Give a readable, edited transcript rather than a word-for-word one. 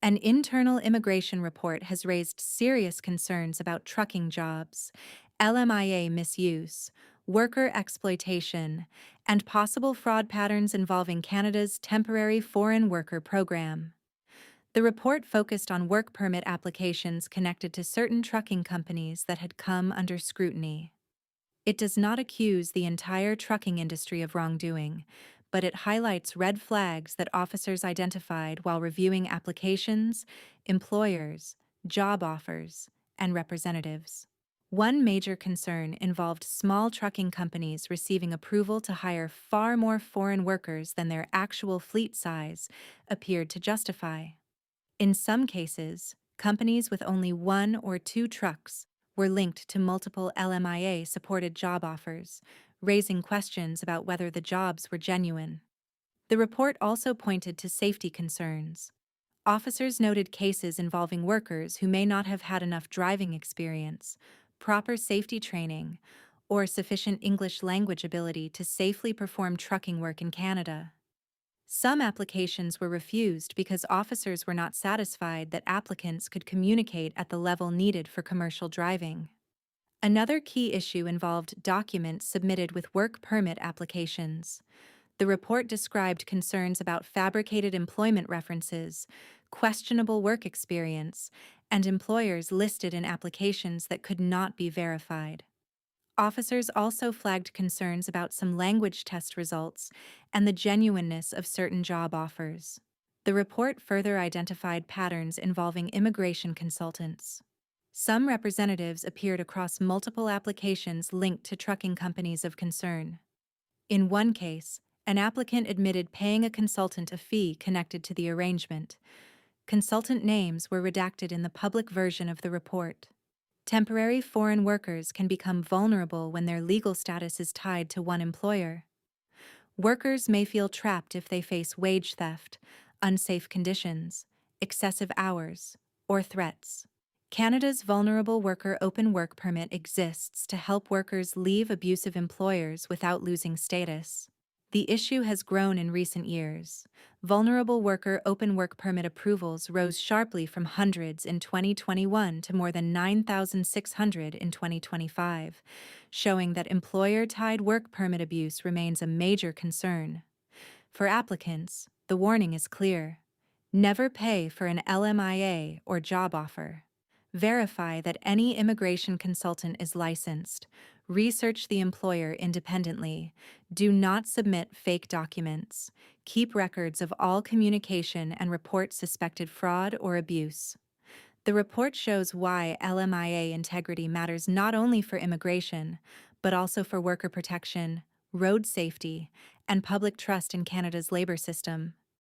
An internal immigration report has raised serious concerns about trucking jobs, LMIA misuse, worker exploitation, and possible fraud patterns involving Canada's temporary foreign worker program. The report focused on work permit applications connected to certain trucking companies that had come under scrutiny. It does not accuse the entire trucking industry of wrongdoing, but it highlights red flags that officers identified while reviewing applications, employers, job offers, and representatives. One major concern involved small trucking companies receiving approval to hire far more foreign workers than their actual fleet size appeared to justify. In some cases, companies with only one or two trucks were linked to multiple LMIA-supported job offers, raising questions about whether the jobs were genuine. The report also pointed to safety concerns. Officers noted cases involving workers who may not have had enough driving experience, proper safety training, or sufficient English language ability to safely perform trucking work in Canada. Some applications were refused because officers were not satisfied that applicants could communicate at the level needed for commercial driving. Another key issue involved documents submitted with work permit applications. The report described concerns about fabricated employment references, questionable work experience, and employers listed in applications that could not be verified. Officers also flagged concerns about some language test results and the genuineness of certain job offers. The report further identified patterns involving immigration consultants. Some representatives appeared across multiple applications linked to trucking companies of concern. In one case, an applicant admitted paying a consultant a fee connected to the arrangement. Consultant names were redacted in the public version of the report. Temporary foreign workers can become vulnerable when their legal status is tied to one employer. Workers may feel trapped if they face wage theft, unsafe conditions, excessive hours, or threats. Canada's Vulnerable Worker Open Work Permit exists to help workers leave abusive employers without losing status. The issue has grown in recent years. Vulnerable Worker Open Work Permit approvals rose sharply from hundreds in 2021 to more than 9,600 in 2025, showing that employer-tied work permit abuse remains a major concern. For applicants, the warning is clear. Never pay for an LMIA or job offer. Verify that any immigration consultant is licensed. Research the employer independently. Do not submit fake documents. Keep records of all communication and report suspected fraud or abuse. The report shows why LMIA integrity matters not only for immigration, but also for worker protection, road safety, and public trust in Canada's labor system.